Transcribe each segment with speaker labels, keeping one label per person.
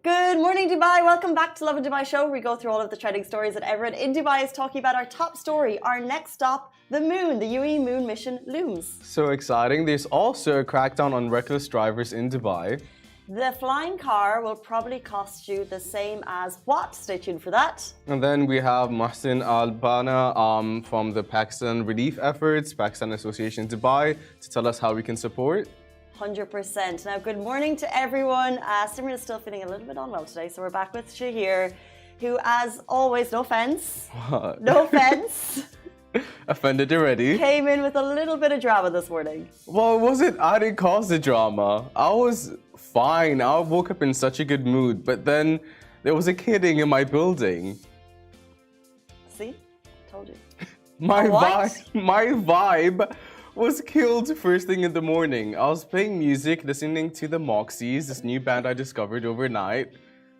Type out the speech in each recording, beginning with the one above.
Speaker 1: Good morning, Dubai. Welcome back to Lovin Dubai show. We go through all of the trending stories that everyone in Dubai is talking about. Our top story, our next stop, the moon, the UAE moon mission Looms.
Speaker 2: So exciting. There's also a crackdown on reckless drivers in Dubai.
Speaker 1: The flying car will probably cost you the same as what? Stay tuned for that.
Speaker 2: And then we have Mohsin Al-Bana from the Pakistan Relief Efforts, Pakistan Association Dubai, to tell us how we can support.
Speaker 1: 100%. Now, good morning to everyone. Simran is still feeling a little bit unwell today, so we're back with Shahir, who, as always, no offense,
Speaker 2: What?
Speaker 1: no offense,
Speaker 2: Offended already?
Speaker 1: came in with a little bit of drama this morning.
Speaker 2: Well, was it? I didn't cause the drama. I was fine. I woke up in such a good mood, but then there was a kidding in my building.
Speaker 1: See? Told you.
Speaker 2: My
Speaker 1: What?
Speaker 2: vibe was killed first thing in the morning. I was playing music, listening to the Moxies, this new band I discovered overnight.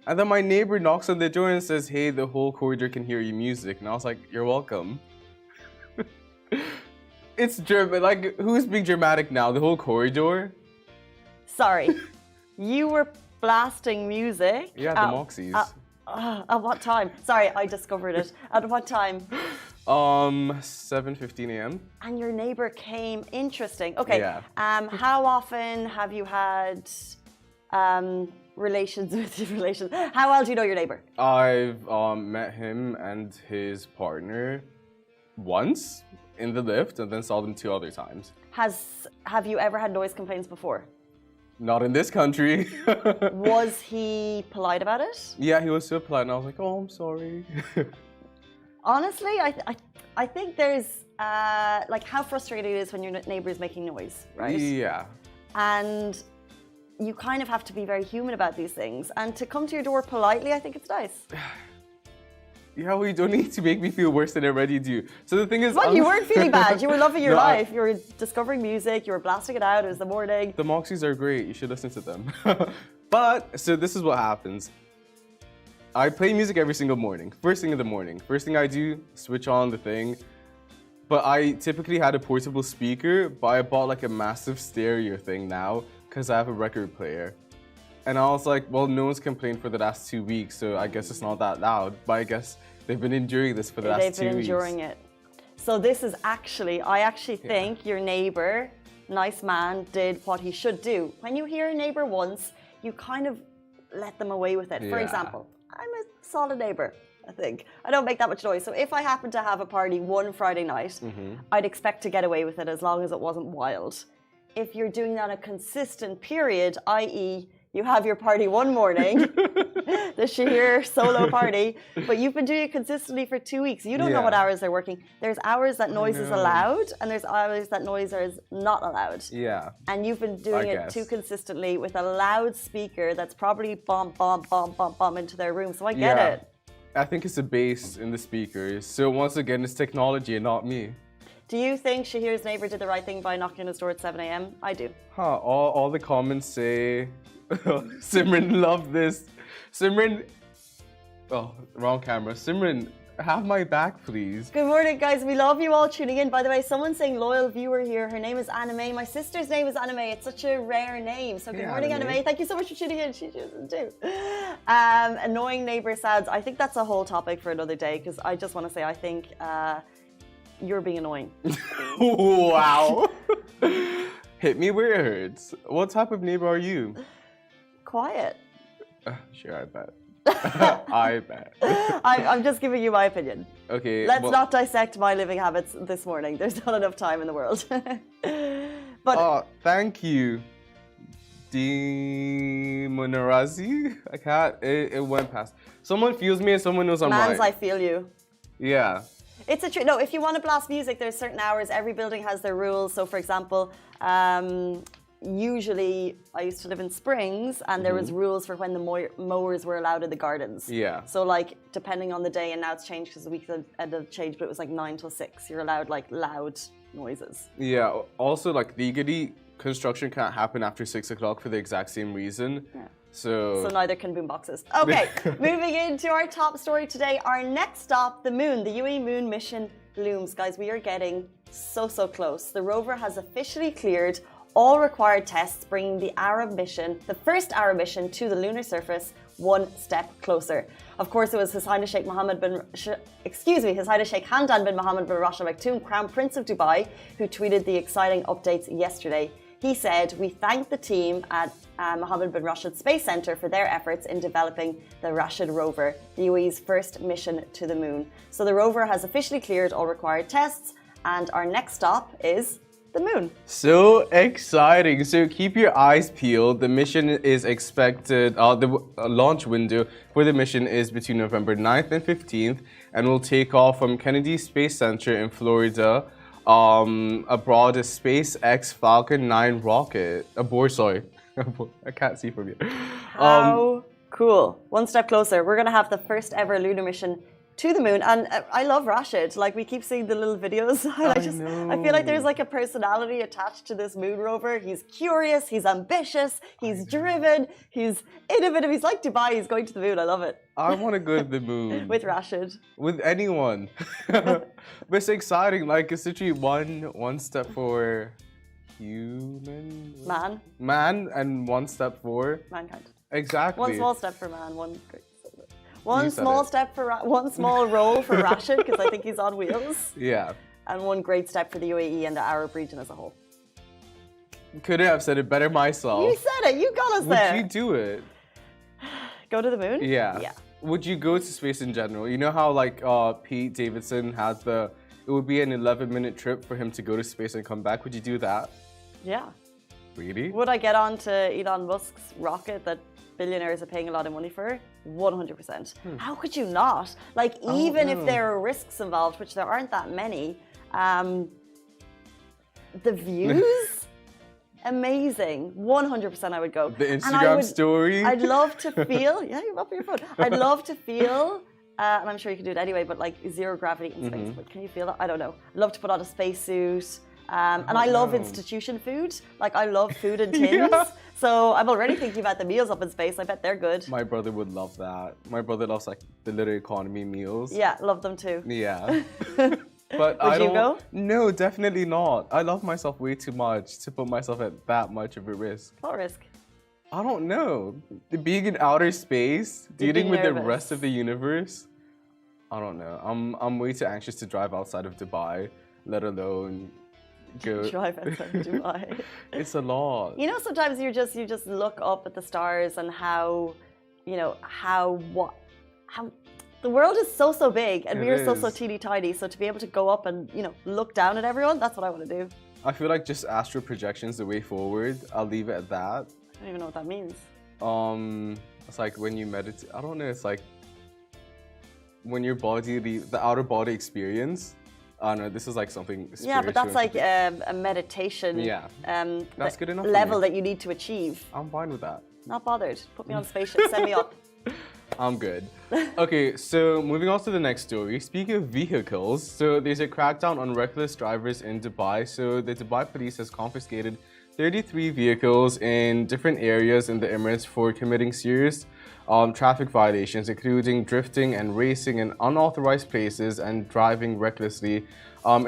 Speaker 2: And then my neighbor knocks on the door and says, "Hey, the whole corridor can hear your music." And I was like, "You're welcome." It's German. Like, who's being dramatic now? The whole corridor?
Speaker 1: Sorry. You were blasting music.
Speaker 2: Yeah, the Moxies.
Speaker 1: At what time? Sorry, I discovered it. At what time?
Speaker 2: 7:15 a.m.
Speaker 1: And your neighbor came. Interesting. Okay.
Speaker 2: Yeah.
Speaker 1: How often have you had relations with relations? How well do you know your neighbor?
Speaker 2: I've met him and his partner once in the lift, and then saw them 2 other times.
Speaker 1: Have you ever had noise complaints before?
Speaker 2: Not in this country.
Speaker 1: Was he polite about it?
Speaker 2: Yeah, he was so polite, and I was like, "Oh, I'm sorry."
Speaker 1: Honestly, I think there's like how frustrating it is when your neighbor is making noise, right?
Speaker 2: Yeah.
Speaker 1: And you kind of have to be very human about these things. And to come to your door politely, I think it's nice.
Speaker 2: Yeah, well, you don't need to make me feel worse than I already do. So the thing is,
Speaker 1: Well, you weren't feeling bad. You were loving your
Speaker 2: No,
Speaker 1: life. You were discovering music. You were blasting it out. It was the morning.
Speaker 2: the Moxies are great. You should listen to them. But so this is what happens. I play music every single morning. First thing in the morning. First thing I do, switch on the thing. But I typically had a portable speaker, but I bought like a massive stereo thing now because I have a record player. And I was like, well, no one's complained for the last 2 weeks, so I guess it's not that loud. But I guess they've been enduring this for the last 2 weeks.
Speaker 1: They've been enduring it. So this is actually, I actually think your neighbor, nice man, did what he should do. When you hear a neighbor once, you kind of let them away with it. For
Speaker 2: Yeah.
Speaker 1: example, I'm a solid neighbor, I think. I don't make that much noise. So if I happen to have a party one Friday night, I'd expect to get away with it as long as it wasn't wild. If you're doing that a consistent period, i.e., you have your party one morning, the Shahir solo party, but you've been doing it consistently for 2 weeks. You don't know what hours they're working. There's hours that noise is allowed, and there's hours that noise is not allowed.
Speaker 2: Yeah.
Speaker 1: And you've been doing it too consistently with a loudspeaker that's probably bomb into their room. So I get it.
Speaker 2: I think it's the bass in the speakers. So once again, it's technology and not me.
Speaker 1: Do you think Shahir's neighbor did the right thing by knocking on his door at 7 a.m.? I do.
Speaker 2: Huh, all the comments say, Simran, love this. Simran, oh, wrong camera. Simran, have my back, please.
Speaker 1: Good morning, guys. We love you all tuning in. By the way, someone's saying loyal viewer here. Her name is Anime. My sister's name is Anime. It's such a rare name. So good morning, Anime. Thank you so much for tuning in. She doesn't too. Annoying neighbor sounds. I think that's a whole topic for another day because I just want to say I think you're being annoying.
Speaker 2: Wow. Hit me where it hurts. What type of neighbor are you?
Speaker 1: Quiet.
Speaker 2: Sure, I bet. I bet.
Speaker 1: I'm just giving you my opinion.
Speaker 2: Okay.
Speaker 1: Let's not dissect my living habits this morning. There's not enough time in the world. But
Speaker 2: thank you, Demonarazi. I can't. It went past. Someone feels me and someone knows I'm
Speaker 1: Mans,
Speaker 2: right.
Speaker 1: I feel you.
Speaker 2: Yeah.
Speaker 1: It's a truth. No, if you want to blast music, there's certain hours. Every building has their rules. So, for example, usually I used to live in Springs, and there was rules for when the mowers were allowed in the gardens.
Speaker 2: Yeah.
Speaker 1: So, like, depending on the day, and now it's changed because the week had changed, but it was like 9 till 6. You're allowed like loud noises.
Speaker 2: Yeah. Also, like legally, construction can't happen after 6 o'clock for the exact same reason.
Speaker 1: Yeah.
Speaker 2: So
Speaker 1: neither can boomboxes. Okay, moving into our top story today. Our next stop, the moon, the UAE moon mission looms. Guys, we are getting so close. The rover has officially cleared all required tests, bringing the first Arab mission to the lunar surface one step closer. Of course, it was His Highness Sheikh Hamdan bin Mohammed bin Rashid Al Maktoum, Crown Prince of Dubai, who tweeted the exciting updates yesterday. He said, "We thank the team at Mohammed bin Rashid Space Center for their efforts in developing the Rashid rover, the UAE's first mission to the moon." So the rover has officially cleared all required tests, and our next stop is the moon.
Speaker 2: So exciting. So keep your eyes peeled. The mission is expected, the launch window for the mission is between November 9th and 15th, and will take off from Kennedy Space Center in Florida. Aboard a SpaceX Falcon 9 rocket. I can't see from here.
Speaker 1: How cool. One step closer. We're going to have the first ever lunar mission to the moon. And I love Rashid. Like, we keep seeing the little videos. I feel like there's like a personality attached to this moon rover. He's curious, he's ambitious, he's driven, he's innovative. He's like Dubai, he's going to the moon. I love it.
Speaker 2: I want to go to the moon.
Speaker 1: With Rashid.
Speaker 2: With anyone. But it's exciting. Like, it's literally one step for man, and one step for
Speaker 1: mankind.
Speaker 2: Exactly.
Speaker 1: One small step for man, one small role for Rashid, because I think he's on wheels.
Speaker 2: Yeah.
Speaker 1: And one great step for the UAE and the Arab region as a whole.
Speaker 2: Couldn't have said it better myself.
Speaker 1: You said it. You got us there.
Speaker 2: Would you do it?
Speaker 1: Go to the moon?
Speaker 2: Yeah. Would you go to space in general? You know how like Pete Davidson has it would be an 11-minute trip for him to go to space and come back. Would you do that?
Speaker 1: Yeah.
Speaker 2: Really?
Speaker 1: Would I get on to Elon Musk's rocket that billionaires are paying a lot of money for? 100%. How could you not? Like, even if there are risks involved, which there aren't that many, the views, amazing. 100% I would go.
Speaker 2: The Instagram story.
Speaker 1: I'd love to feel, you're up on your phone. I'd love to feel, and I'm sure you can do it anyway, but like zero gravity in space. But can you feel that? I don't know. I'd love to put on a spacesuit. And I love institution food. Like, I love food in tins. Yeah. So I'm already thinking about the meals up in space. I bet they're good.
Speaker 2: My brother would love that. My brother loves like the little economy meals.
Speaker 1: Yeah, love them too.
Speaker 2: Yeah. But
Speaker 1: Would you go?
Speaker 2: No, definitely not. I love myself way too much to put myself at that much of a risk.
Speaker 1: What risk?
Speaker 2: I don't know. Being in outer space, dealing with the rest of the universe. I don't know. I'm way too anxious to drive outside of Dubai, let alone
Speaker 1: drive outside of Dubai.
Speaker 2: It's a lot.
Speaker 1: You know, sometimes you just look up at the stars and how the world is so big and we are so teeny tiny. So to be able to go up and look down at everyone, that's what I want to do.
Speaker 2: I feel like just astral projection's the way forward. I'll leave it at that.
Speaker 1: I don't even know what that means.
Speaker 2: It's like when you meditate. I don't know. It's like when your body the outer body experience. I don't know, this is like something spiritual.
Speaker 1: Yeah, but that's like a meditation.
Speaker 2: Yeah, that's good enough
Speaker 1: level that you need to achieve.
Speaker 2: I'm fine with that.
Speaker 1: Not bothered. Put me on a spaceship, send me up.
Speaker 2: I'm good. Okay, so moving on to the next story. Speaking of vehicles, so there's a crackdown on reckless drivers in Dubai. So the Dubai police has confiscated 33 vehicles in different areas in the Emirates for committing serious traffic violations, including drifting and racing in unauthorized places and driving recklessly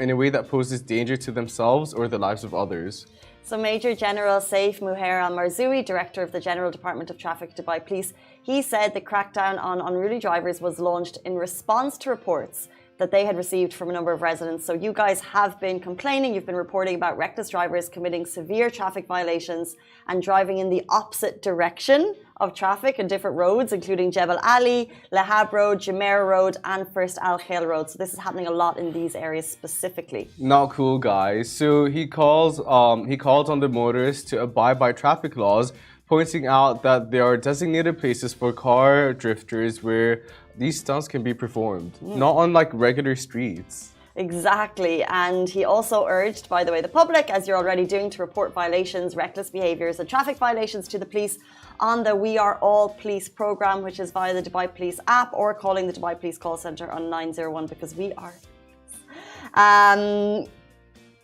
Speaker 2: in a way that poses danger to themselves or the lives of others.
Speaker 1: So Major General Saif Muhair Al-Marzoui, Director of the General Department of Traffic Dubai Police, he said the crackdown on unruly drivers was launched in response to reports that they had received from a number of residents. So you guys have been complaining, you've been reporting about reckless drivers committing severe traffic violations and driving in the opposite direction of traffic on different roads, including Jebel Ali, Lahab Road, Jumeirah Road, and First Al Khail Road. So this is happening a lot in these areas specifically.
Speaker 2: Not cool, guys. So he calls on the motorists to abide by traffic laws, pointing out that there are designated places for car drifters where these stunts can be performed, not on like regular streets.
Speaker 1: Exactly. And he also urged, by the way, the public, as you're already doing, to report violations, reckless behaviours and traffic violations to the police on the We Are All Police programme, which is via the Dubai Police app, or calling the Dubai Police call centre on 901, because we are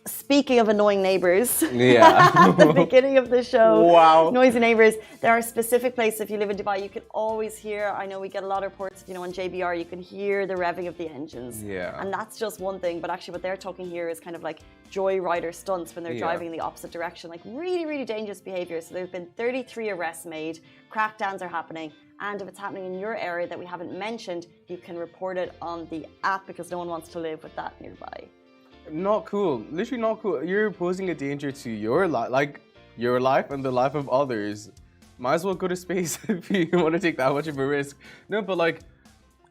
Speaker 1: speaking of annoying neighbours, at the beginning of the show,
Speaker 2: wow,
Speaker 1: noisy neighbours, there are specific places. If you live in Dubai, you can always hear, I know we get a lot of reports, on JBR, you can hear the revving of the engines.
Speaker 2: Yeah.
Speaker 1: And that's just one thing, but actually what they're talking here is kind of like joyrider stunts when they're driving in the opposite direction, like really, really dangerous behaviour. So there's been 33 arrests made, crackdowns are happening, and if it's happening in your area that we haven't mentioned, you can report it on the app because no one wants to live with that nearby.
Speaker 2: Not cool. Literally not cool. You're posing a danger to your life, like your life and the life of others. Might as well go to space if you want to take that much of a risk. No, but like,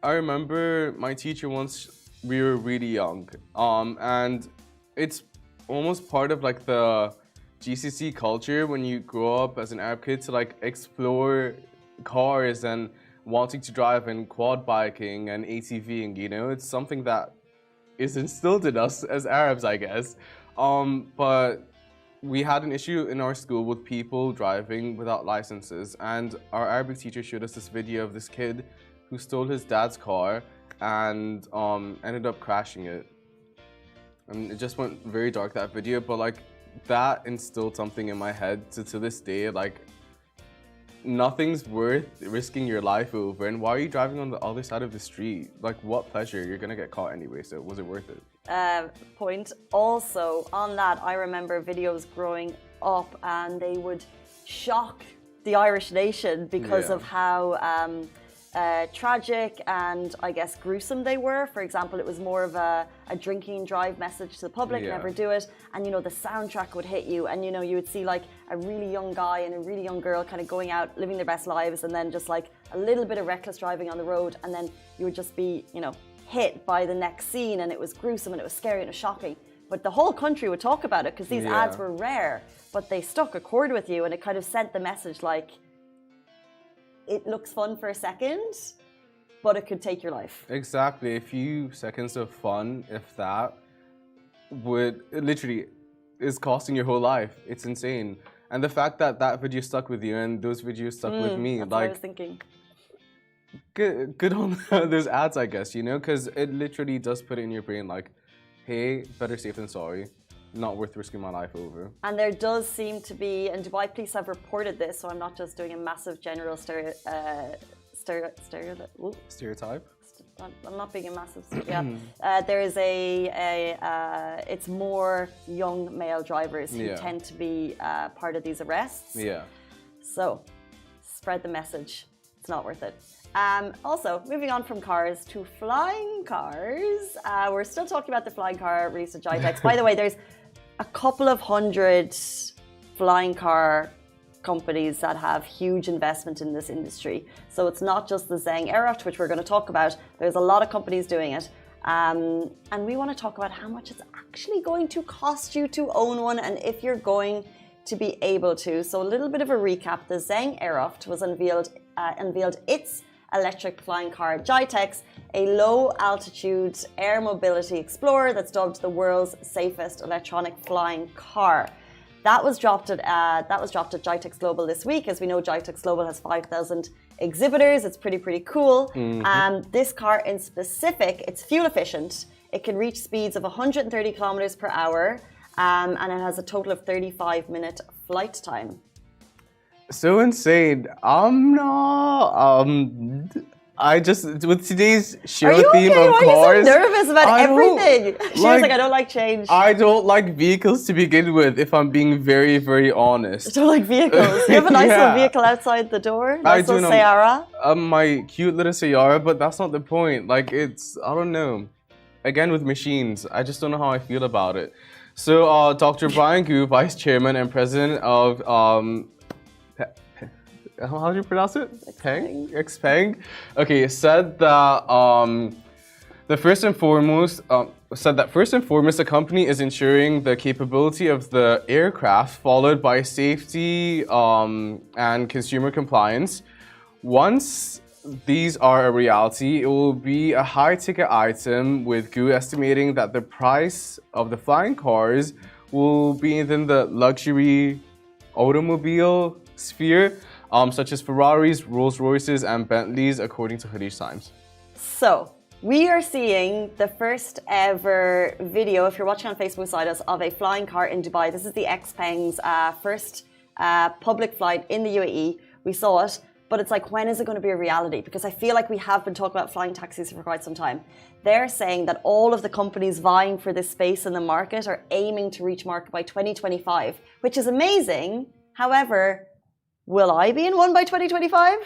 Speaker 2: I remember my teacher once, we were really young, and it's almost part of like the GCC culture when you grow up as an Arab kid to like explore cars and wanting to drive and quad biking and ATVing, it's something that is instilled in us as Arabs, I guess. But we had an issue in our school with people driving without licenses, and our Arabic teacher showed us this video of this kid who stole his dad's car and ended up crashing it. And it just went very dark, that video, but like that instilled something in my head to this day, like nothing's worth risking your life over. And why are you driving on the other side of the street? Like, what pleasure? You're gonna get caught anyway, so was it worth it?
Speaker 1: Point. Also, on that, I remember videos growing up and they would shock the Irish nation because of how tragic and, I guess, gruesome they were. For example, it was more of a drinking and drive message to the public, never do it. And, the soundtrack would hit you and, you would see like a really young guy and a really young girl kind of going out, living their best lives, and then just like a little bit of reckless driving on the road, and then you would just be, hit by the next scene, and it was gruesome and it was scary and it was shocking. But the whole country would talk about it because these ads were rare, but they stuck a chord with you, and it kind of sent the message like, it looks fun for a second, but it could take your life.
Speaker 2: Exactly. A few seconds of fun, if that, it literally is costing your whole life. It's insane. And the fact that that video stuck with you and those videos stuck with me,
Speaker 1: that's
Speaker 2: like,
Speaker 1: what I was thinking.
Speaker 2: Good on those ads, I guess, because it literally does put it in your brain like, hey, better safe than sorry. Not worth risking my life over. And
Speaker 1: there does seem to be, and Dubai police have reported this, so I'm not just doing a massive general stereotype. I'm not being a massive, there is it's more young male drivers who tend to be part of these arrests.
Speaker 2: Yeah.
Speaker 1: So, spread the message. It's not worth it. Also, moving on from cars to flying cars. We're still talking about the flying car released at GITEX. By the way, there's a couple of hundred flying car companies that have huge investment in this industry. So it's not just the Zeng Aeroft, which we're going to talk about. There's a lot of companies doing it. And we want to talk about how much it's actually going to cost you to own one and if you're going to be able to. So a little bit of a recap. The Zeng Aeroft was unveiled its electric flying car at GITEX, a low-altitude air mobility explorer that's dubbed the world's safest electronic flying car. That was dropped at GITEX Global this week. As we know, GITEX Global has 5,000 exhibitors. It's pretty cool. This car in specific, it's fuel efficient. It can reach speeds of 130 kilometers per hour, and it has a total of 35-minute flight time.
Speaker 2: So insane. With today's show theme of
Speaker 1: cars. Why are you so nervous about everything? She was like, I don't like change.
Speaker 2: I don't like vehicles to begin with, if I'm being very, very honest.
Speaker 1: You don't like vehicles? You have a nice little vehicle outside the door? Nice little Sayara?
Speaker 2: My cute little Sayara, but that's not the point. Like, I don't know. again with machines, I just don't know how I feel about it. So Dr. Brian Gu, Vice Chairman and President of how do you pronounce it? Xpeng. Okay, said that first and foremost, the company is ensuring the capability of the aircraft, followed by safety and consumer compliance. Once these are a reality, it will be a high-ticket item, with Gu estimating that the price of the flying cars will be within the luxury automobile sphere, such as Ferraris, Rolls-Royces, and Bentleys, according to Harish Times.
Speaker 1: So, we are seeing the first ever video, if you're watching on Facebook beside us, of a flying car in Dubai. This is the Xpeng's first public flight in the UAE. We saw it, but it's like, when is it going to be a reality? Because I feel like we have been talking about flying taxis for quite some time. They're saying that all of the companies vying for this space in the market are aiming to reach market by 2025, which is amazing. However, will I be in one by 2025?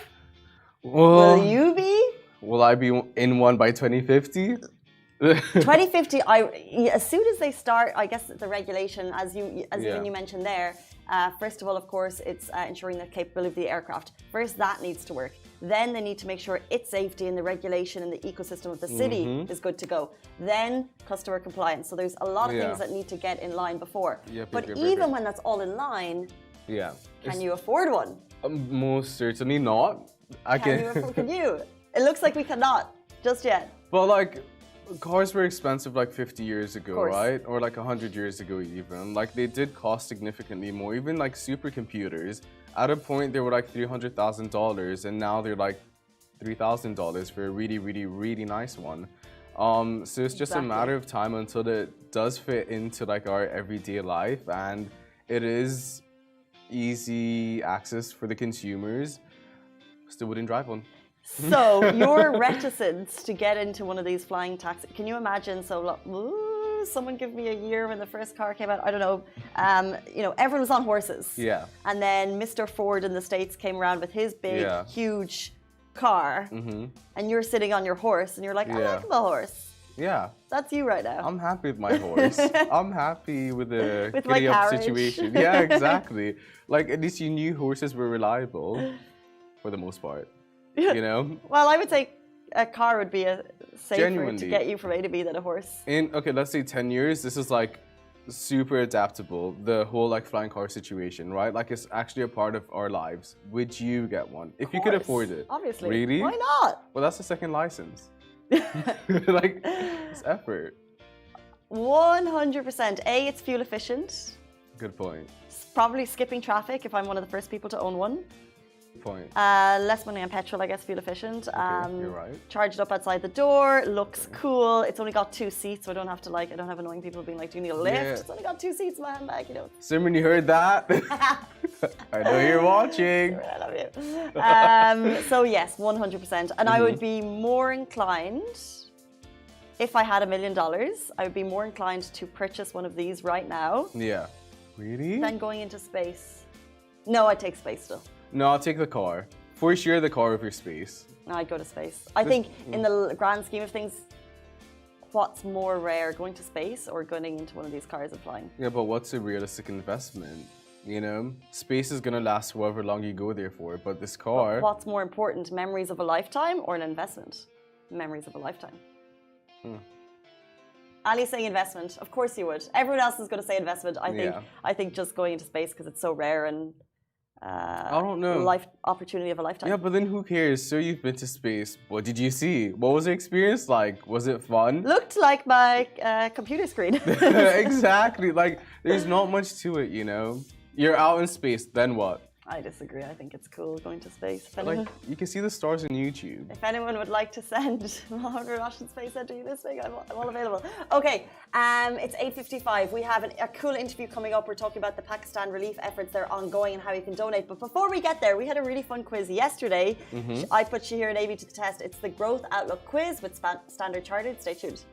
Speaker 1: Will you be?
Speaker 2: Will I be in one by 2050?
Speaker 1: 2050, as soon as they start, I guess the regulation, as you mentioned there, first of all, of course, it's ensuring the capability of the aircraft. First, that needs to work. Then they need to make sure its safety and the regulation and the ecosystem of the city is good to go. Then customer compliance. So there's a lot of things that need to get in line before. But even when that's all in line, can you afford one?
Speaker 2: Most certainly not.
Speaker 1: Can you? It looks like we cannot just yet.
Speaker 2: But like, cars were expensive like 50 years ago, right? Or like 100 years ago even. Like, they did cost significantly more. Even like supercomputers, at a point they were like $300,000, and now they're like $3,000 for a really, really, really nice one. So it's just a matter of time until it does fit into like our everyday life, and it is easy access for the consumers. Still wouldn't drive one.
Speaker 1: So your reticence to get into one of these flying taxis, can you imagine? So someone give me a year when the first car came out. I don't know. Everyone was on horses. Yeah. And then Mr. Ford in the States came around with his big, huge car, and you're sitting on your horse, and you're like, I like the horse. Yeah. That's you right now.
Speaker 2: I'm happy with my horse. I'm happy with the giddy up situation. Yeah, exactly. Like, at least you knew horses were reliable for the most part. You know?
Speaker 1: Well, I would say a car would be safer to get you from A to B than a horse.
Speaker 2: Okay, let's say 10 years, this is like super adaptable, the whole like flying car situation, right? Like, it's actually a part of our lives. Would you get one? If you could afford it.
Speaker 1: Obviously.
Speaker 2: Really?
Speaker 1: Why not?
Speaker 2: Well, that's the second license. Like, it's effort.
Speaker 1: 100%. A, it's fuel efficient.
Speaker 2: Good point.
Speaker 1: It's probably skipping traffic if I'm one of the first people to own one.
Speaker 2: Point.
Speaker 1: Less money on petrol, I guess, fuel efficient.
Speaker 2: Okay, you're right.
Speaker 1: Charge it up outside the door, looks cool. It's only got 2 seats, so I don't have to I don't have annoying people being like, do you need a lift? Yeah. It's only got 2 seats in my handbag,
Speaker 2: Simran, you heard that? I know you're watching.
Speaker 1: Simran, I love you. So yes, 100%. And I would be more inclined, if I had $1 million, I would be more inclined to purchase one of these right now.
Speaker 2: Yeah. Really?
Speaker 1: Than going into space. No, I'd take space still.
Speaker 2: No, I'll take the car. For sure, the car over space.
Speaker 1: No, I'd go to space. I think in the grand scheme of things, what's more rare, going to space or going into one of these cars and flying?
Speaker 2: Yeah, but what's a realistic investment? Space is going to last however long you go there for, but this car...
Speaker 1: But what's more important, memories of a lifetime or an investment? Memories of a lifetime. Ali's saying investment. Of course you would. Everyone else is going to say investment. I think just going into space because it's so rare and...
Speaker 2: I don't know.
Speaker 1: Life opportunity of a lifetime.
Speaker 2: Yeah, but then who cares? So you've been to space. What did you see? What was the experience like? Was it fun?
Speaker 1: Looked like my computer screen.
Speaker 2: Exactly. Like, there's not much to it, You're out in space, then what?
Speaker 1: I disagree. I think it's cool going to space.
Speaker 2: Like, you can see the stars on YouTube.
Speaker 1: If anyone would like to send Mohammed Rashid Space Center you this week, I'm all available. Okay, it's 8:55. We have a cool interview coming up. We're talking about the Pakistan relief efforts that are ongoing and how you can donate. But before we get there, we had a really fun quiz yesterday. I put Shahir and Avi to the test. It's the Growth Outlook quiz with Standard Chartered. Stay tuned.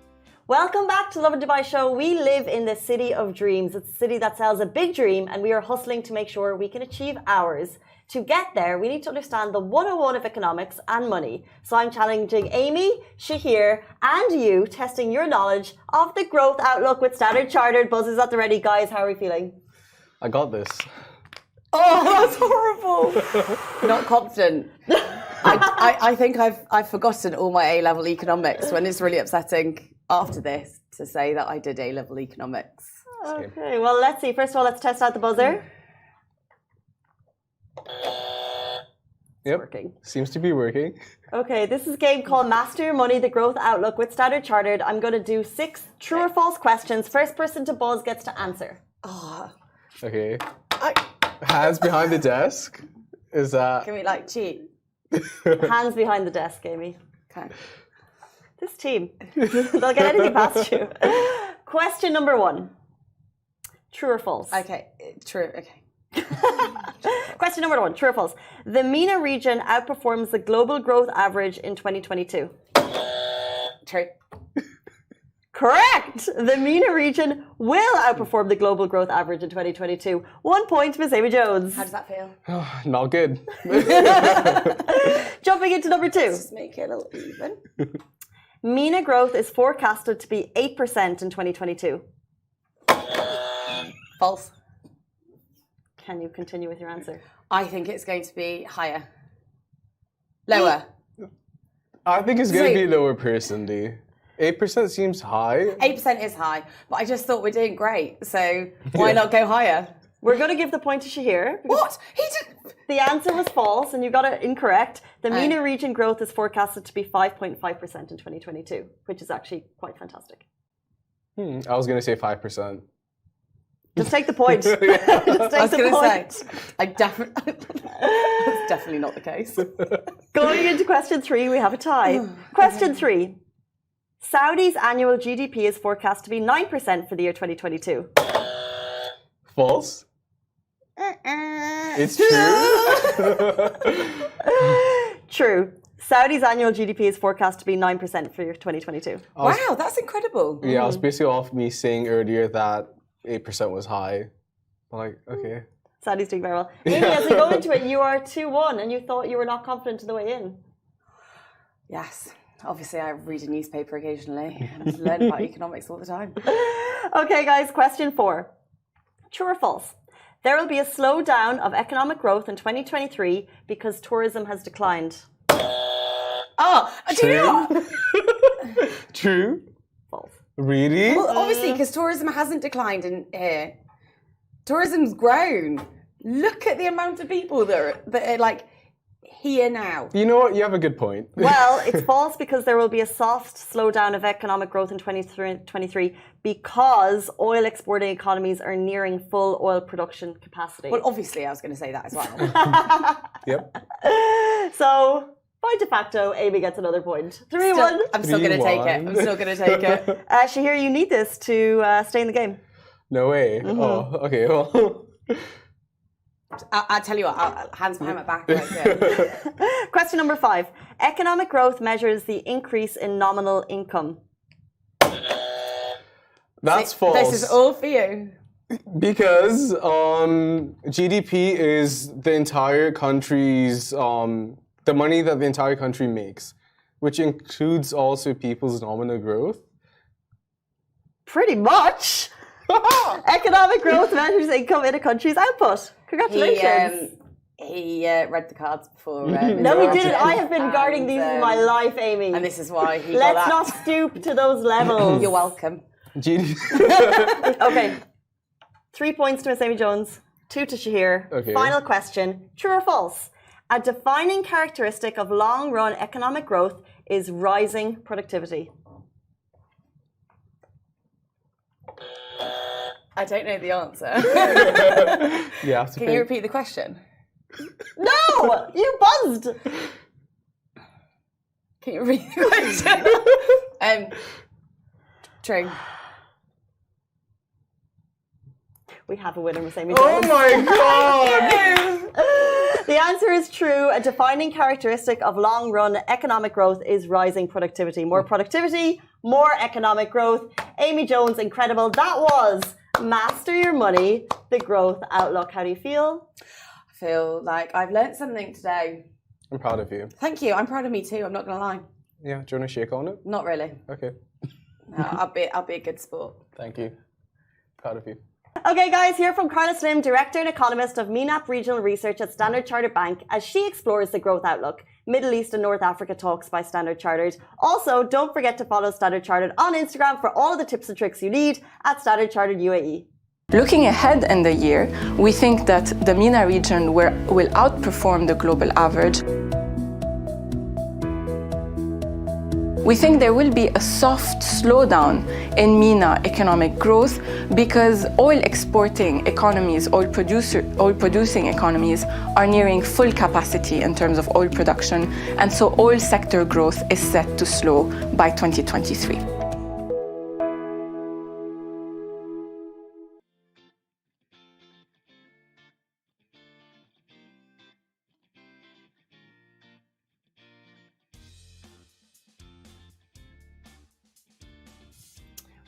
Speaker 1: Welcome back to Lovin Dubai show. We live in the city of dreams. It's a city that sells a big dream, and we are hustling to make sure we can achieve ours. To get there, we need to understand the 101 of economics and money. So I'm challenging Amy, Shahir, and you, testing your knowledge of the growth outlook with Standard Chartered. Buzzers at the ready, guys. How are we feeling?
Speaker 2: I got this.
Speaker 3: Oh, that's horrible. Not confident. I think I've forgotten all my A-level economics when it's really upsetting after this to say that I did A-level economics.
Speaker 1: Okay, well, let's see. First of all, let's test out the buzzer.
Speaker 2: Yep.
Speaker 1: Working.
Speaker 2: Seems to be working.
Speaker 1: Okay, this is a game called Master Your Money, the Growth Outlook with Standard Chartered. I'm going to do 6 true or false questions. First person to buzz gets to answer.
Speaker 3: Oh,
Speaker 2: Okay. Hands behind the desk. Is that...
Speaker 3: can we like cheat?
Speaker 1: Hands behind the desk, Amy.
Speaker 3: Okay.
Speaker 1: This team, they'll get anything past you. Question number 1. True or false?
Speaker 3: Okay, true. Okay.
Speaker 1: Question number 1. True or false? The MENA region outperforms the global growth average in 2022.
Speaker 3: True.
Speaker 1: Correct! The MENA region will outperform the global growth average in 2022. 1 point, Miss Amy Jones.
Speaker 3: How does that feel?
Speaker 2: Not good.
Speaker 1: Jumping into number 2.
Speaker 3: Just make it a little even.
Speaker 1: MENA growth is forecasted to be 8% in 2022.
Speaker 3: False.
Speaker 1: Can you continue with your answer?
Speaker 3: I think it's going to be higher. Lower.
Speaker 2: I think it's going to be lower personally. 8% seems high.
Speaker 3: 8% is high, but I just thought we're doing great, so why not go higher?
Speaker 1: We're going to give the point to Shahir.
Speaker 3: What? He did.
Speaker 1: The answer was false, and you got it incorrect. The MENA region growth is forecasted to be 5.5% in 2022, which is actually quite fantastic.
Speaker 2: I was going to say 5%.
Speaker 1: Just take the point. Just take
Speaker 3: I was going to
Speaker 1: point.
Speaker 3: say, that's definitely not the case.
Speaker 1: Going into question 3, we have a tie. Question 3. Saudi's annual GDP is forecast to be 9% for the year 2022.
Speaker 2: False. It's true.
Speaker 1: True. Saudi's annual GDP is forecast to be 9% for year 2022.
Speaker 3: Wow, that's incredible.
Speaker 2: Yeah, I was basically off me saying earlier that 8% was high. Like, okay.
Speaker 1: Saudi's doing very well. Amy, as we go into it, you are 2-1, and you thought you were not confident in the way in.
Speaker 3: Yes. Obviously, I read a newspaper occasionally and learn about economics all the time.
Speaker 1: Okay, guys, question 4. True or false? There will be a slowdown of economic growth in 2023 because tourism has declined.
Speaker 3: Oh, do you know what?
Speaker 2: True.
Speaker 1: False.
Speaker 2: Really?
Speaker 3: Well, obviously, because tourism hasn't declined in here. Tourism's grown. Look at the amount of people that are like here now.
Speaker 2: You know what? You have a good point.
Speaker 1: Well, it's false because there will be a soft slowdown of economic growth in 2023 because oil exporting economies are nearing full oil production capacity.
Speaker 3: Well, obviously, I was going to say that as well.
Speaker 2: Yep.
Speaker 1: So, by de facto, Amy gets another point. 3-1.
Speaker 3: I'm still going to take it. I'm still going to take it.
Speaker 1: Shahir, you need this to stay in the game.
Speaker 2: No way. Oh, okay. Well.
Speaker 3: I'll tell you what, hands behind my back. Right here.
Speaker 1: Question number 5. Economic growth measures the increase in nominal income.
Speaker 2: That's false.
Speaker 3: This is all for you.
Speaker 2: Because GDP is the entire country's, the money that the entire country makes, which includes also people's nominal growth.
Speaker 1: Pretty much. Economic growth measures income in a country's output. Congratulations.
Speaker 3: He read the cards before.
Speaker 1: No, he didn't. I have been guarding these in my life, Amy.
Speaker 3: And this is why he
Speaker 1: Let's
Speaker 3: got
Speaker 1: not stoop to those levels.
Speaker 3: You're welcome.
Speaker 2: GDP.
Speaker 1: Okay. 3 points to Miss Amy Jones, 2 to Shahir.
Speaker 2: Okay.
Speaker 1: Final question. True or false? A defining characteristic of long-run economic growth is rising productivity.
Speaker 3: I don't know the answer.
Speaker 2: Yeah.
Speaker 3: Can you repeat the question?
Speaker 1: No! You buzzed!
Speaker 3: Can you repeat the question? True.
Speaker 1: We have a winner, Miss Amy
Speaker 2: Oh
Speaker 1: Jones.
Speaker 2: my god!
Speaker 1: The answer is true. A defining characteristic of long-run economic growth is rising productivity. More productivity, more economic growth. Amy Jones, incredible. That was Master Your Money, the Growth Outlook. How do you feel?
Speaker 3: I feel like I've learnt something today.
Speaker 2: I'm proud of you.
Speaker 3: Thank you. I'm proud of me too. I'm not going to lie.
Speaker 2: Yeah, do you want to shake on it?
Speaker 3: Not really.
Speaker 2: Okay.
Speaker 3: No, I'll be a good sport.
Speaker 2: Thank you. Proud of you.
Speaker 1: Okay, guys, here from Carla Slim, Director and Economist of MENAP Regional Research at Standard Chartered Bank, as she explores the growth outlook, Middle East and North Africa talks by Standard Chartered. Also, don't forget to follow Standard Chartered on Instagram for all of the tips and tricks you need at Standard Chartered UAE.
Speaker 4: Looking ahead in the year, we think that the MENA region will outperform the global average. We think there will be a soft slowdown in MENA economic growth because oil exporting economies, oil producing economies are nearing full capacity in terms of oil production, and so oil sector growth is set to slow by 2023.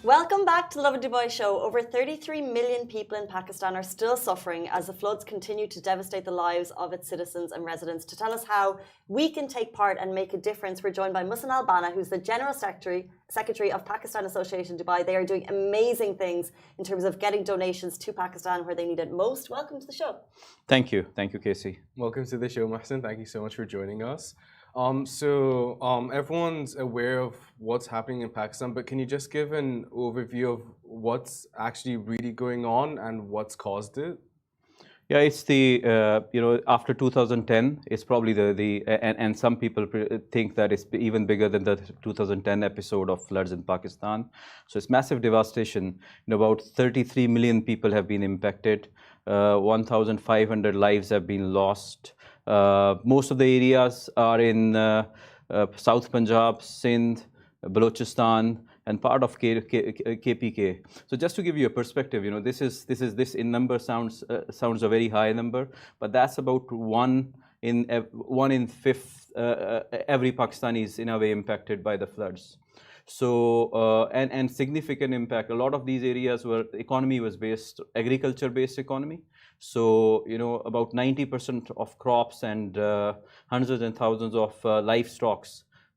Speaker 1: Welcome back to the Lovin Dubai show. Over 33 million people in Pakistan are still suffering as the floods continue to devastate the lives of its citizens and residents. To tell us how we can take part and make a difference, we're joined by Muhsin Al-Banna, who's the General Secretary of Pakistan Association Dubai. They are doing amazing things in terms of getting donations to Pakistan where they need it most. Welcome to the show.
Speaker 5: Thank you, Casey.
Speaker 2: Welcome to the show, Muhsin. Thank you so much for joining us. Everyone's aware of what's happening in Pakistan, but can you just give an overview of what's actually really going on and what's caused it?
Speaker 5: Yeah, it's the after 2010, it's probably and some people think that it's even bigger than the 2010 episode of floods in Pakistan. So it's massive devastation. About 33 million people have been impacted. 1,500 lives have been lost. Most of the areas are in South Punjab, Sindh, Balochistan, and part of KPK. So just to give you a perspective, this in number sounds a very high number, but that's about one in fifth every Pakistani is in a way impacted by the floods. So and significant impact. A lot of these areas where the economy was agriculture-based economy. So about 90% of crops and hundreds and thousands of livestock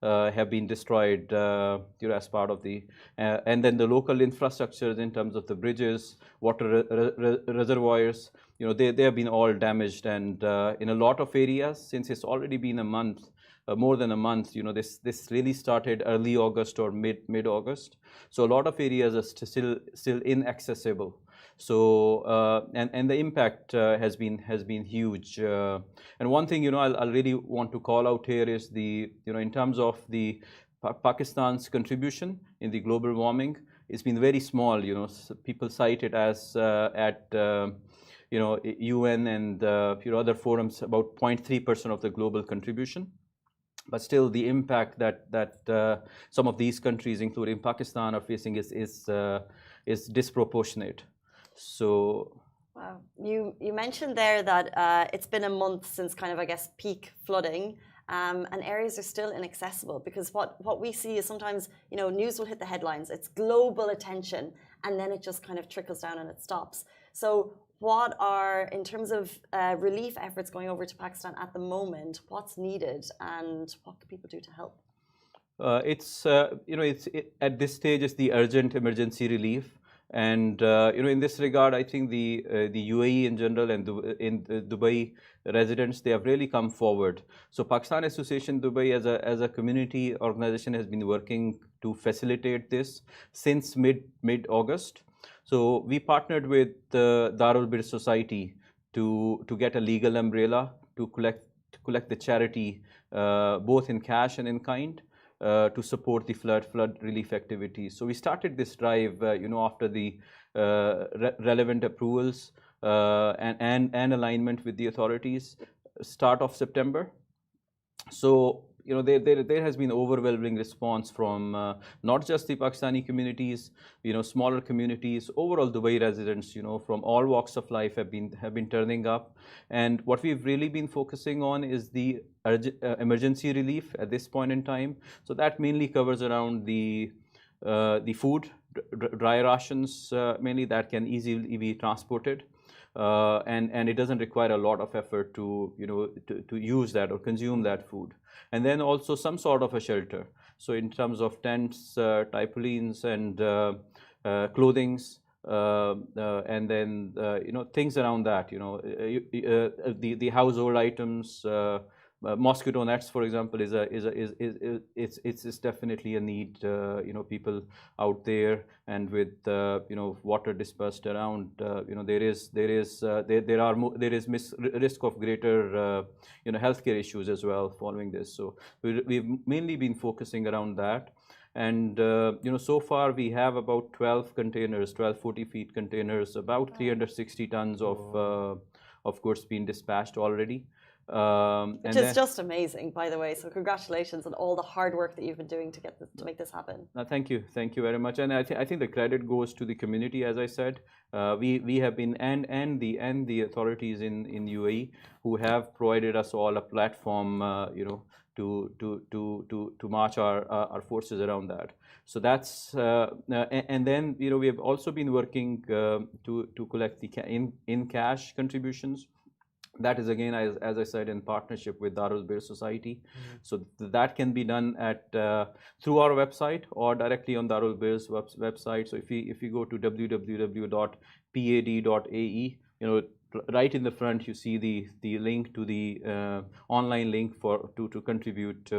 Speaker 5: have been destroyed as part of the and then the local infrastructures in terms of the bridges, water reservoirs, they have been all damaged, and in a lot of areas, since it's already been a month, more than a month, this really started early August or mid-August. So a lot of areas are still inaccessible. So and the impact has been huge. And one thing I'll really want to call out here is in terms of the Pakistan's contribution in the global warming, it's been very small. People cite it as at UN and other forums about 0.3% of the global contribution. But still, the impact that some of these countries, including Pakistan, are facing is disproportionate. So,
Speaker 1: wow, you mentioned there that it's been a month since kind of, I guess, peak flooding, and areas are still inaccessible because what we see is sometimes news will hit the headlines, it's global attention, and then it just kind of trickles down and it stops. So what are, in terms of relief efforts going over to Pakistan at the moment, what's needed and what can people do to help?
Speaker 5: At this stage, it's the urgent emergency relief. And in this regard, I think the UAE in general and in Dubai residents, they have really come forward. So Pakistan Association Dubai as a community organization has been working to facilitate this since mid-August. So we partnered with the Darul Bir Society to get a legal umbrella to collect the charity both in cash and in kind. To support the flood relief activities. So we started this drive, after the relevant approvals and alignment with the authorities, start of September. So there has been overwhelming response from not just the Pakistani communities, smaller communities, overall Dubai residents, from all walks of life have been turning up. And what we've really been focusing on is the emergency relief at this point in time. So that mainly covers around the food, dry rations, mainly that can easily be transported. and it doesn't require a lot of effort to to use that or consume that food. And then also some sort of a shelter. So in terms of tents, tarpaulins, and clothings, and then things around that. The household items. Mosquito nets, for example, it's definitely a need. People out there, and with water dispersed around, there is risk of greater healthcare issues as well following this. So we've mainly been focusing around that. And so far we have about 12 containers, 40 feet containers, about 360 tons of goods being dispatched already.
Speaker 1: Which is just amazing, by the way. So congratulations on all the hard work that you've been doing to make this happen.
Speaker 5: Thank you very much. And I think the credit goes to the community, as I said. We have been and the authorities in UAE who have provided us all a platform, to march our forces around that. So that's and then we have also been working to collect the in cash contributions. That is again, as I said, in partnership with Darul Bir Society. So that can be done through our website or directly on Darul Bir's website. So if you go to www.pad.ae, right in the front you see the link to the online link to contribute,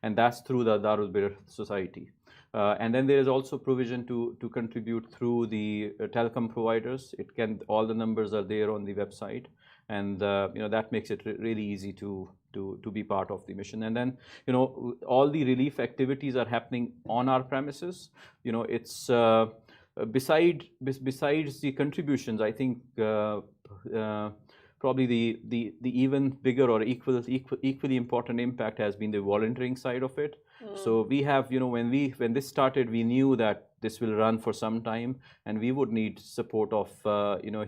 Speaker 5: and that's through the Darul Bir Society. And then there is also provision to contribute through the telecom providers. All the numbers are there on the website. And that makes it really easy to be part of the mission. And then all the relief activities are happening on our premises. It's besides the contributions, I think probably the even bigger or equally important impact has been the volunteering side of it. So we have, when this started, we knew that this will run for some time, and we would need support of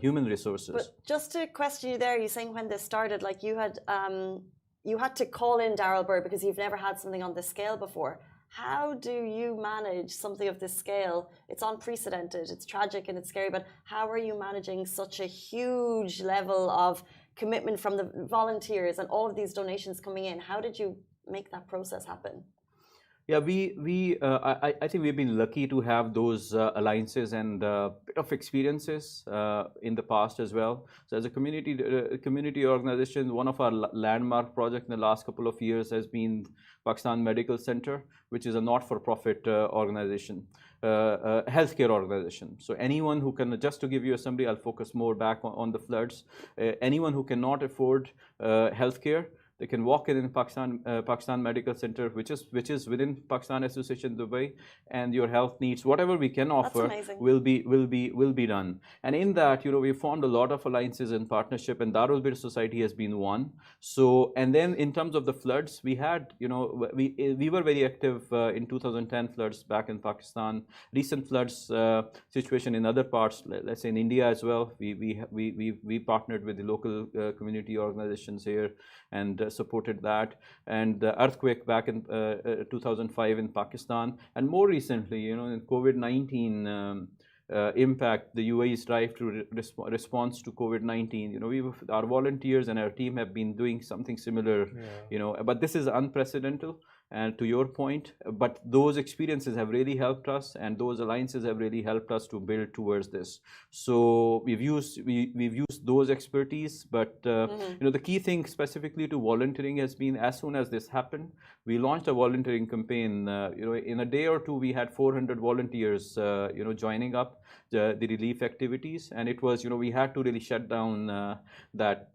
Speaker 5: human resources.
Speaker 1: But just to question you there, you're saying when this started, like you had to call in Darul Bir because you've never had something on this scale before. How do you manage something of this scale? It's unprecedented, it's tragic and it's scary, but how are you managing such a huge level of commitment from the volunteers and all of these donations coming in? How did you make that process happen?
Speaker 5: Yeah, I think we've been lucky to have those alliances and bit of experiences in the past as well. So as a community organization, one of our landmark projects in the last couple of years has been Pakistan Medical Center, which is a not-for-profit organization, healthcare organization. So anyone who can, just to give you a summary, I'll focus more back on the floods. Anyone who cannot afford healthcare, they can walk in Pakistan Medical Center, which is within Pakistan Association Dubai, and your health needs, whatever we can offer, will be done. And in that, we formed a lot of alliances and partnership, and Darul Bir Society has been one. So, and then in terms of the floods, we had, we were very active in 2010 floods back in Pakistan. Recent floods situation in other parts, let's say in India as well. We partnered with the local community organizations here and supported that, and the earthquake back in 2005 in Pakistan, and more recently, in COVID-19 impact, the UAE's drive to response to COVID-19. Our volunteers and our team have been doing something similar, but this is unprecedented. And to your point, but those experiences have really helped us, and those alliances have really helped us to build towards this. So we've used those expertise, but the key thing specifically to volunteering has been, as soon as this happened, we launched a volunteering campaign. In a day or two, we had 400 volunteers, joining up the relief activities, and it was, we had to really shut down that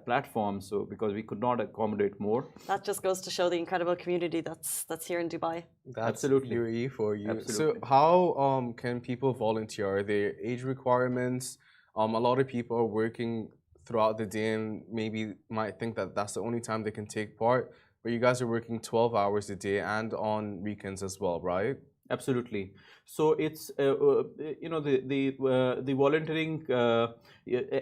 Speaker 5: platform, so because we could not accommodate more.
Speaker 1: That just goes to show the incredible community that's here in Dubai.
Speaker 2: That's
Speaker 5: absolutely
Speaker 2: UAE for you.
Speaker 5: Absolutely.
Speaker 2: So how can people volunteer? Are there age requirements? A lot of people are working throughout the day and maybe might think that that's the only time they can take part. But you guys are working 12 hours a day and on weekends as well, right?
Speaker 5: Absolutely. So it's the volunteering.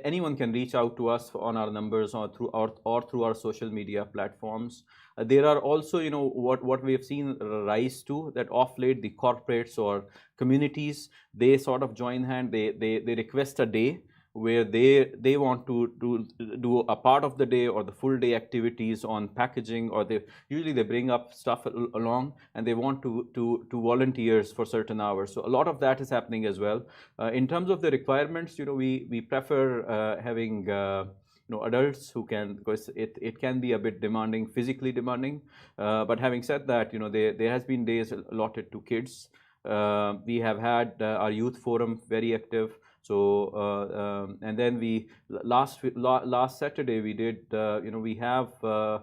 Speaker 5: Anyone can reach out to us on our numbers or through our social media platforms. There are also, what we have seen rise to, that off late the corporates or communities, they sort of join hand. They request a day where they want to do a part of the day or the full day activities on packaging, or usually they bring up stuff along and they want to volunteers for certain hours. So a lot of that is happening as well. In terms of the requirements, we prefer having adults who can, because it can be a bit demanding, physically demanding. But having said that, there has been days allotted to kids. We have had our youth forum very active. So and then we last Saturday we did we have a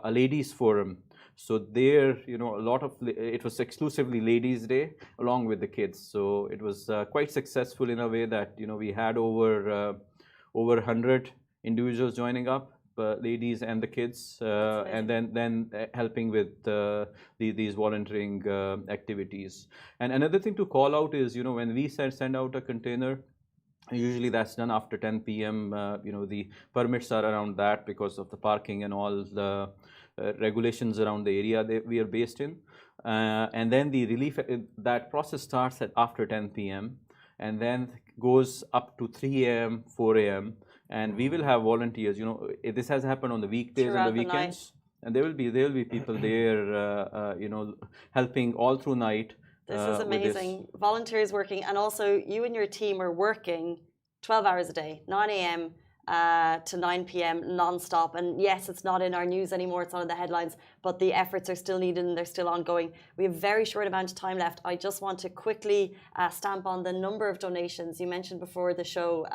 Speaker 5: ladies forum. So there a lot of it was exclusively ladies day along with the kids. So it was quite successful in a way that we had over 100 individuals joining up, ladies and the kids, and then helping with these volunteering activities. And another thing to call out is when we send out a container, usually that's done after 10 p.m. The permits are around that because of the parking and all the regulations around the area that we are based in. And then the relief, that process starts at after 10 p.m. and then goes up to 3 a.m., 4 a.m. And we will have volunteers. This has happened on the weekdays and the weekends, and there will be people there, helping all through night.
Speaker 1: This is amazing. Volunteers working, and also you and your team are working 12 hours a day, 9 a.m. To 9 p.m. non-stop. And yes, it's not in our news anymore, it's not in the headlines, but the efforts are still needed and they're still ongoing. We have a very short amount of time left. I just want to quickly stamp on the number of donations. You mentioned before the show,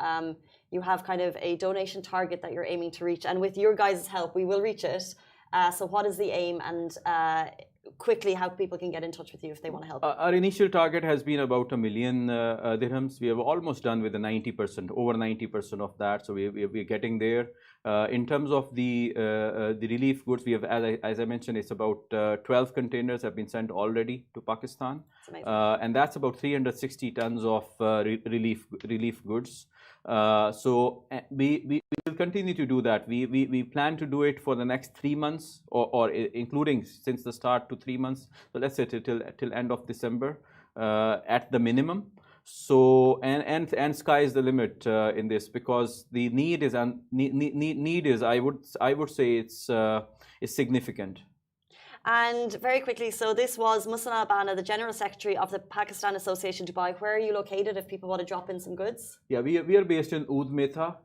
Speaker 1: you have kind of a donation target that you're aiming to reach, and with your guys' help, we will reach it. So what is the aim, and quickly how people can get in touch with you if they want to help?
Speaker 5: Our initial target has been about 1 million dirhams. We have almost done with the 90%, over 90% of that. So we're getting there. In terms of the relief goods, we have, as I mentioned, it's about 12 containers have been sent already to Pakistan.
Speaker 1: That's amazing.
Speaker 5: And that's about 360 tons of relief goods. So we will continue to do that. We plan to do it for the next 3 months, or including since the start to 3 months. So let's say till end of December at the minimum. So and sky is the limit in this, because the need is I would say it's significant.
Speaker 1: And very quickly, so this was Muhsin Al-Banna, the General Secretary of the Pakistan Association Dubai. Where are you located if people want to drop in some goods?
Speaker 5: Yeah, we are based in Oud Metha,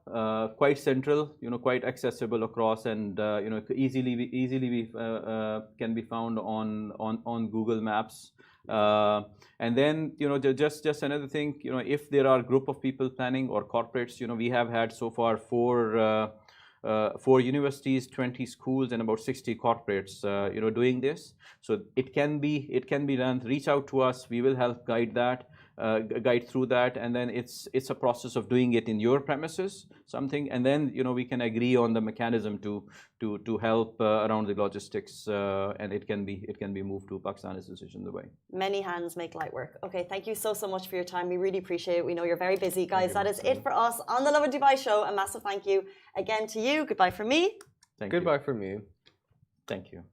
Speaker 5: quite central, quite accessible across, and easily can be found on Google Maps. And then just another thing, if there are a group of people planning or corporates, we have had so far 4 universities, 20 schools, and about 60 corporates, doing this. So it can be done. Reach out to us. We will help guide through that, and then it's a process of doing it in your premises, and then we can agree on the mechanism to help around the logistics, and it can be moved to Pakistan Association Dubai.
Speaker 1: Many hands make light work. Okay, thank you so much for your time. We really appreciate it. We know you're very busy, guys. That is it for us on the Lovin Dubai show. A massive thank you again to you. Goodbye from me.
Speaker 2: Goodbye from me.
Speaker 5: Thank you.